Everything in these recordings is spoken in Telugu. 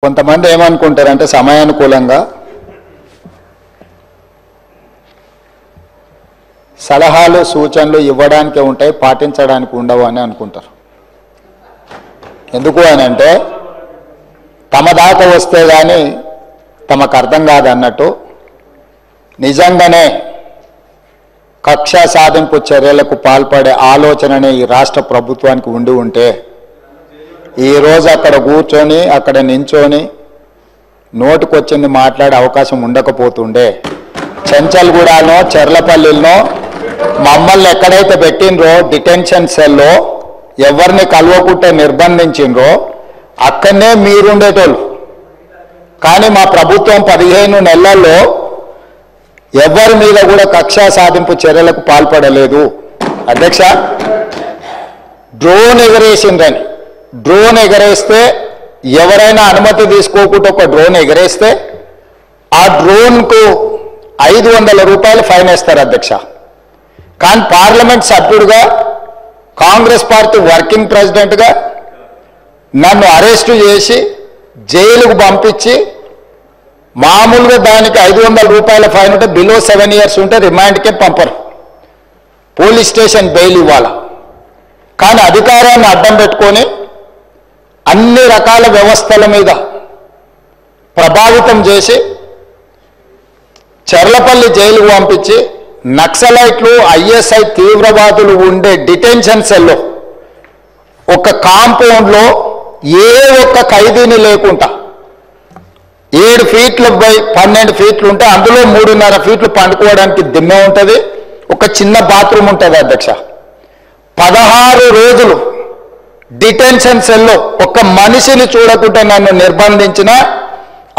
కొంతమంది ఏమనుకుంటారంటే సమయానుకూలంగా సలహాలు సూచనలు ఇవ్వడానికి ఉంటాయి, పాటించడానికి ఉండవు అని అనుకుంటారు. ఎందుకు అని అంటే తమ దాకా వస్తే కానీ తమకు అర్థం కాదన్నట్టు నిజంగానే కక్ష సాధింపు చర్యలకు పాల్పడే ఆలోచననే ఈ రాష్ట్ర ప్రభుత్వానికి ఉండి ఉంటే ఈరోజు అక్కడ కూర్చొని అక్కడ నించొని నోటుకొచ్చింది మాట్లాడే అవకాశం ఉండకపోతుండే. చెంచల్గూడనో చెర్లపల్లిలో మమ్మల్ని ఎక్కడైతే పెట్టినరో డిటెన్షన్ సెల్లో ఎవరిని కలవకుంటే నిర్బంధించినరో అక్కడనే మీరుండేటోళ్ళు. కానీ మా ప్రభుత్వం 15 నెలల్లో ఎవరి మీద కూడా కక్ష సాధింపు చర్యలకు పాల్పడలేదు. అధ్యక్ష, డ్రోన్ ఎగరేసిందని, డ్రోన్ ఎగరేస్తే ఎవరైనా అనుమతి తీసుకోకుండా ఒక డ్రోన్ ఎగరేస్తే ఆ డ్రోన్కు 500 రూపాయలు ఫైన్ వేస్తారు అధ్యక్ష. కానీ పార్లమెంట్ సభ్యుడిగా కాంగ్రెస్ పార్టీ వర్కింగ్ ప్రెసిడెంట్గా నన్ను అరెస్టు చేసి జైలుకు పంపించి మామూలుగా దానికి 500 రూపాయల ఫైన్ ఉంటే బిలో 7 years ఉంటే రిమాండ్కే పంపరు, పోలీస్ స్టేషన్ బెయిల్ ఇవ్వాలా. కానీ అధికారాన్ని అడ్డం పెట్టుకొని అన్ని రకాల వ్యవస్థల మీద ప్రభావితం చేసి చెర్లపల్లి జైలుకు పంపించి నక్సలైట్లు ఐఎస్ఐ తీవ్రవాదులు ఉండే డిటెన్షన్ సెల్లో ఒక కాంపౌండ్లో ఏ ఒక్క ఖైదీని లేకుండా 7 ఫీట్ల బై 12 ఫీట్లు ఉంటే అందులో 3.5 ఫీట్లు పండుకోవడానికి దిమ్మె ఉంటుంది, ఒక చిన్న బాత్రూమ్ ఉంటుంది అధ్యక్ష. 16 రోజులు డిటెన్షన్ సెల్లో ఒక్క మనిషిని చూడకుండా నన్ను నిర్బంధించిన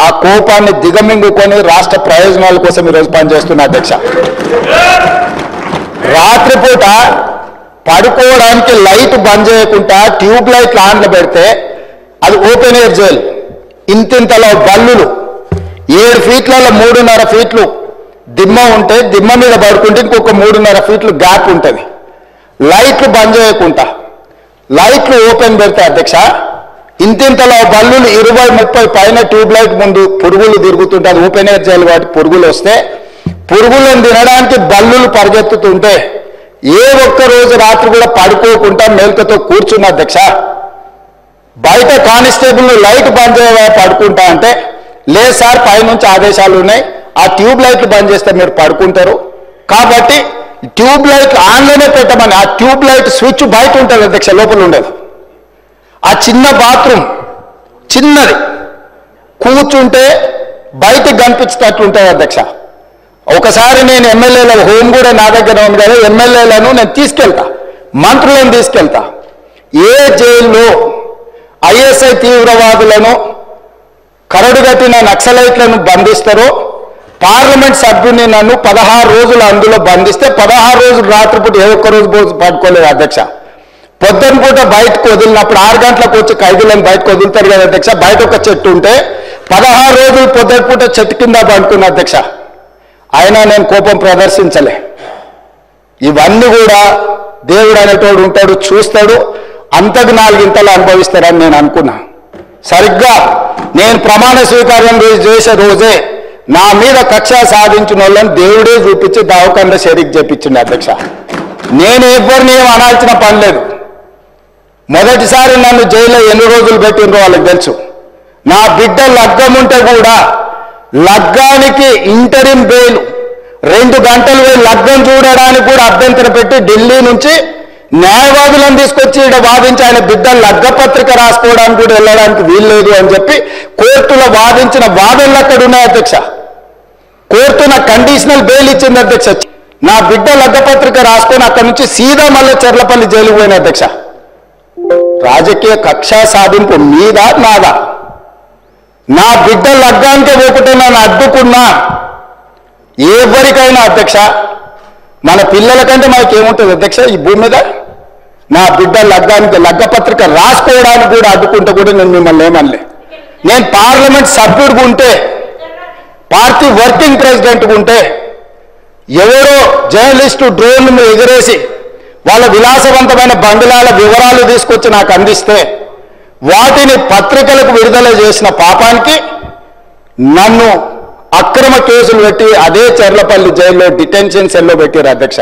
ఆ కోపాన్ని దిగమింగుకొని రాష్ట్ర ప్రయోజనాల కోసం ఈరోజు పనిచేస్తున్నా అధ్యక్ష. రాత్రిపూట పడుకోవడానికి లైట్ బంద్ చేయకుండా ట్యూబ్ లైట్లు ఆన్లో పెడితే అది ఓపెన్ ఎయిర్ జైలు. ఇంతింతలో బల్లులు 7 ఫీట్లలో 3.5 ఫీట్లు దిమ్మ ఉంటే దిమ్మ మీద పడుకుంటే ఇంకొక 3.5 ఫీట్లు గ్యాప్ ఉంటుంది. లైట్లు బంద్ చేయకుండా లైట్లు ఓపెన్ పెడితే అధ్యక్ష ఇంతింతలో బల్లులు 20-30 పైన ట్యూబ్ లైట్ ముందు పురుగులు తిరుగుతుంటే అది ఓపెన్ ఎయిర్ జైలు వాటి పురుగులు వస్తే పురుగులను తినడానికి బల్లులు పరిగెత్తుతుంటే ఏ ఒక్క రోజు రాత్రి కూడా పడుకోకుండా మేల్కతో కూర్చున్న అధ్యక్ష. బయట కానిస్టేబుల్ లైట్ బంద్ చేయవా పడుకుంటా అంటే లేదు సార్ పైనుంచి ఆదేశాలు ఉన్నాయి, ఆ ట్యూబ్ లైట్లు బంద్ చేస్తే మీరు పడుకుంటారు కాబట్టి ట్యూబ్ లైట్ ఆన్లోనే పెట్టమని. ఆ ట్యూబ్ లైట్ స్విచ్ బయట ఉంటుంది అధ్యక్ష, లోపల ఉండదు. ఆ చిన్న బాత్రూమ్ చిన్నది, కూర్చుంటే బయటకు కనిపించేటట్లు ఉంటుంది అధ్యక్ష. ఒకసారి నేను ఎమ్మెల్యేల హోమ్ కూడా నా దగ్గర ఉంది కదా, ఎమ్మెల్యేలను నేను తీసుకెళ్తా, మంత్రులను తీసుకెళ్తా. ఏ జైల్లో ఐఎస్ఐ తీవ్రవాదులను కరడుగట్టిన నక్సలైట్లను బంధిస్తారో పార్లమెంట్ సభ్యుని నన్ను 16 రోజులు అందులో బంధిస్తే 16 రోజులు రాత్రిపూట ఏ ఒక్క రోజు పట్టుకోలేదు అధ్యక్ష. పొద్దున పూట బయటకు వదిలినప్పుడు 6 గంటలకు వచ్చి ఖైదీలను బయటకు వదులుతారు కదా అధ్యక్ష. బయట ఒక చెట్టు ఉంటే 16 రోజులు పొద్దున పూట చెట్టు కింద పడుకున్న అధ్యక్ష. అయినా నేను కోపం ప్రదర్శించలే. ఇవన్నీ కూడా దేవుడు అనేటోడు ఉంటాడు, చూస్తాడు, అంతకు 4 ఇంతలు అనుభవిస్తారని నేను అనుకున్నా. సరిగ్గా నేను ప్రమాణ స్వీకారం చేసే రోజే నా మీద కక్ష సాధించిన వాళ్ళని దేవుడే చూపించి దావకండ షరీక్ చేపించింది అధ్యక్ష. నేను ఎవరిని ఏం అనాల్సిన పని లేదు. మొదటిసారి నన్ను జైల్లో ఎన్ని రోజులు పెట్టినరో వాళ్ళకి తెలుసు. నా బిడ్డ లగ్గం ఉంటే కూడా లగ్గానికి ఇంటరిమ్ బెయిల్ 2 గంటలు లగ్గం చూడడానికి కూడా అభ్యంతరం పెట్టి ఢిల్లీ నుంచి న్యాయవాదులను తీసుకొచ్చి ఇక్కడ వాదించి ఆయన బిడ్డ లగ్గపత్రిక రాసుకోవడానికి కూడా వెళ్ళడానికి వీల్లేదు అని చెప్పి కోర్టులో వాదించిన వాదనలు అక్కడ ఉన్నాయి అధ్యక్ష. కోర్టు నాకు కండిషనల్ బెయిల్ ఇచ్చింది అధ్యక్ష. నా బిడ్డ లగ్గపత్రిక రాసుకొని అక్కడి నుంచి సీదా మళ్ళీ చెర్లపల్లి జైలుకు పోయిన అధ్యక్ష. రాజకీయ కక్ష సాధింపు మీదా నాదా? నా బిడ్డ లగ్గానికే పోకుంటే నన్ను అడ్డుకున్నా ఎవరికైనా అధ్యక్ష, మన పిల్లల కంటే మనకేముంటుంది అధ్యక్ష ఈ భూమి మీద? నా బిడ్డ లగ్గానికి లగ్గపత్రిక రాసుకోవడానికి కూడా అడ్డుకుంటే కూడా నేను మిమ్మల్ని ఏమనలే. నేను పార్లమెంట్ సభ్యుడిగా ఉంటే, పార్టీ వర్కింగ్ ప్రెసిడెంట్గా ఉంటే ఎవరో జర్నలిస్టు డ్రోన్ను ఎగరేసి వాళ్ళ విలాసవంతమైన బంగ్లాల వివరాలు తీసుకొచ్చి నాకు అందిస్తే వాటిని పత్రికలకు విడుదల చేసిన పాపానికి నన్ను అక్రమ కేసులు పెట్టి అదే చెర్లపల్లి జైల్లో డిటెన్షన్ సెల్లో పెట్టారు అధ్యక్ష.